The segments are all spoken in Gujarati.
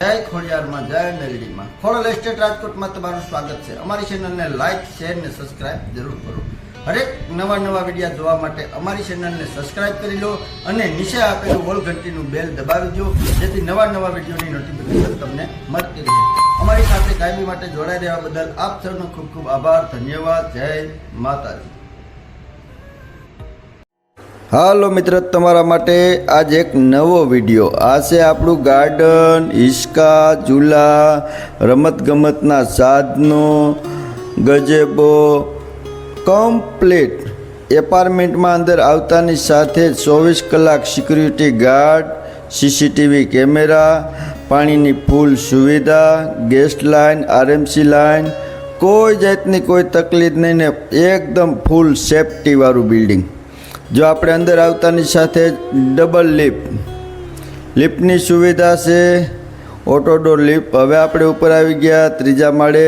જય ખોડિયારમાં જય મેલડીમાં ખોડલ એસ્ટેટ રાજકોટમાં તમારું સ્વાગત છે। અમારી ચેનલને લાઈક શેર ને સબસ્ક્રાઇબ જરૂર કરો। હરેક નવા વિડીયો જોવા માટે અમારી ચેનલને સબસ્ક્રાઇબ કરી લો અને નીચે આપેલું ઓલ ઘંટીનું બેલ દબાવી દો, જેથી નવા વિડીયોની નોટિફિકેશન તમને મળતી રહે। અમારી સાથે કાયમી માટે જોડાઈ રહેવા બદલ આપ સૌનો ખૂબ ખૂબ આભાર, ધન્યવાદ। જય માતાજી। હાલો મિત્ર, તમારા માટે આજ એક નવો વિડીયો। આ છે આપણું ગાર્ડન, હિંચકા, ઝૂલા, રમતગમતના સાધનો, ગજેબો કમ્પ્લીટ એપાર્ટમેન્ટમાં અંદર આવતાની સાથે 24 કલાક સિક્યુરિટી ગાર્ડ, સીસીટીવી કેમેરા, પાણીની ફૂલ સુવિધા, ગેસ લાઇન, આરએમસી લાઇન, કોઈ જાતની કોઈ તકલીફ નહીં ને એકદમ ફૂલ સેફટીવાળું બિલ્ડિંગ। જો આપણે અંદર આવતાની સાથે ડબલ લિફ્ટની સુવિધા છે, ઓટો ડોર લિફ્ટ। હવે આપણે ઉપર આવી ગયા ત્રીજા માળે,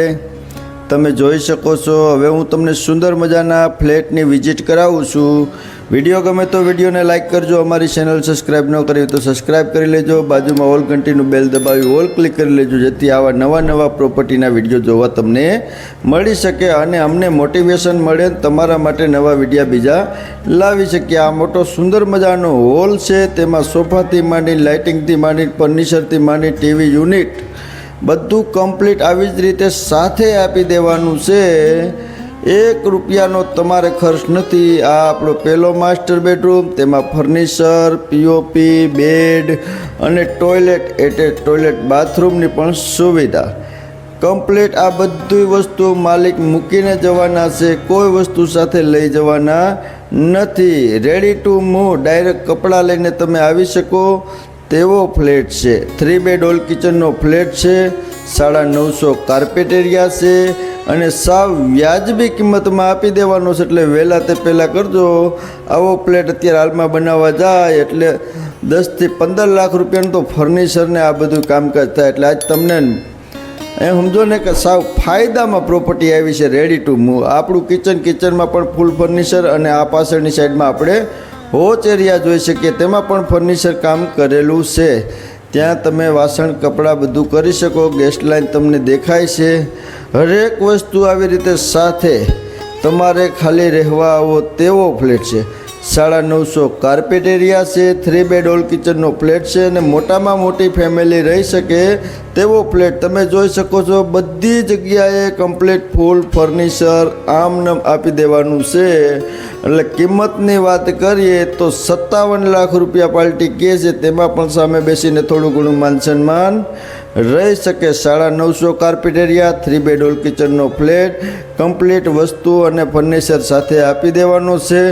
તમે જોઈ શકો છો। હવે હું તમને સુંદર મજાના ફ્લેટની વિઝિટ કરાવું છું। વિડીયો ગમે તો વિડીયોને લાઇક કરજો, અમારી ચેનલ સબસ્ક્રાઈબ ન કરી તો સબસ્ક્રાઈબ કરી લેજો, બાજુમાં ઓલ ઘંટીનું બેલ દબાવી ઓલ ક્લિક કરી લેજો, જેથી આવા નવા પ્રોપર્ટીના વિડીયો જોવા તમને મળી શકે અને અમને મોટિવેશન મળે, તમારા માટે નવા વિડીયો બીજા લાવી શકીએ। આ મોટો સુંદર મજાનો હોલ છે, તેમાં સોફાથી માંડી, લાઇટિંગથી માંડી, ફર્નિચરથી માંડી, ટીવી યુનિટ બધું કમ્પ્લીટ આવી જ રીતે સાથે આપી દેવાનું છે। 1 રૂપિયાનો તમારે ખર્ચ નથી। આ આપણો પહેલો માસ્ટર બેડરૂમ, તેમાં ફર્નિચર, પીઓપી, બેડ અને ટોયલેટ, ટોયલેટ બાથરૂમની પણ સુવિધા કમ્પ્લીટ। આ બધી વસ્તુ માલિક મૂકીને જવાના છે, કોઈ વસ્તુ સાથે લઈ જવાના નથી। રેડી ટુ મૂવ, ડાયરેક્ટ કપડાં લઈને તમે આવી શકો તેવો ફ્લેટ છે। 3 બેડ ઓલ કિચનનો ફ્લેટ છે, 950 કાર્પેટ એરિયા છે અને સાવ વ્યાજબી કિંમતમાં આપી દેવાનો છે, એટલે વહેલા તે પહેલાં કરજો। આવો ફ્લેટ અત્યારે હાલમાં બનાવવા જાય એટલે 10 થી 15 લાખ રૂપિયાનું તો ફર્નિચરને આ બધું કામકાજ થાય, એટલે આજ તમને એમ સમજો ને કે સાવ ફાયદામાં પ્રોપર્ટી આવી છે। રેડી ટુ મૂવ, આપણું કિચનમાં પણ ફૂલ ફર્નિચર અને આ પાછળની સાઈડમાં આપણે હોચ એરિયા જોઈ શકીએ, તેમાં પણ ફર્નિચર કામ કરેલું છે। ત્યાં તમે વાસણ કપડાં બધું કરી શકો, ગેસ લાઇન તમને દેખાય છે, હરેક વસ્તુ આવી રીતે સાથે તમારે ખાલી રહેવા આવો તેવો ફ્લેટ છે। 950 કાર્પેટ એરિયા છે, 3 બેડ ઓલ કિચનનો ફ્લેટ છે અને મોટામાં મોટી ફેમિલી રહી શકે તેવો ફ્લેટ તમે જોઈ શકો છો। બધી જગ્યાએ કમ્પ્લીટ ફૂલ ફર્નિચર આમનામ આપી દેવાનું છે। એટલે કિંમતની વાત કરીએ તો 57 લાખ રૂપિયા પાર્ટી કહે છે, તેમાં પણ સામે બેસીને થોડું ઘણું માન સન્માન રહી શકે। 950 કાર્પેટ એરિયા, 3 બેડ ઓલ કિચનનો ફ્લેટ, કમ્પ્લીટ વસ્તુ અને ફર્નિચર સાથે આપી દેવાનો છે।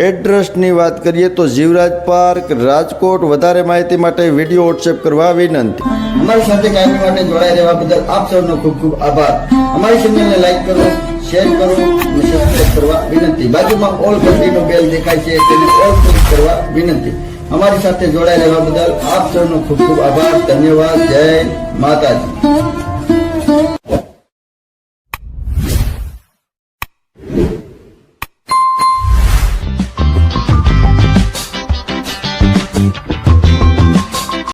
એડ્રેસની વાત કરીએ તો જીવરાજ પાર્ક, રાજકોટ। વધારે માહિતી માટે વિડીયો વોટ્સએપ કરવા વિનંતી। અમારી સાથે કાયમી માટે જોડાઈ રહેવા બદલ આપ સૌનો ખૂબ ખૂબ આભાર। અમારી ચેનલને લાઈક કરો, શેર કરો અને સબસ્ક્રાઇબ કરવા વિનંતી। બાજુમાં ઓલ ઘંટીનો બેલ દેખાય છે, તેને ઓલ ક્લિક કરવા વિનંતી। અમારી સાથે જોડાઈ રહેવા બદલ આપ સૌનો ખૂબ ખૂબ આભાર, ધન્યવાદ। જય માતાજી।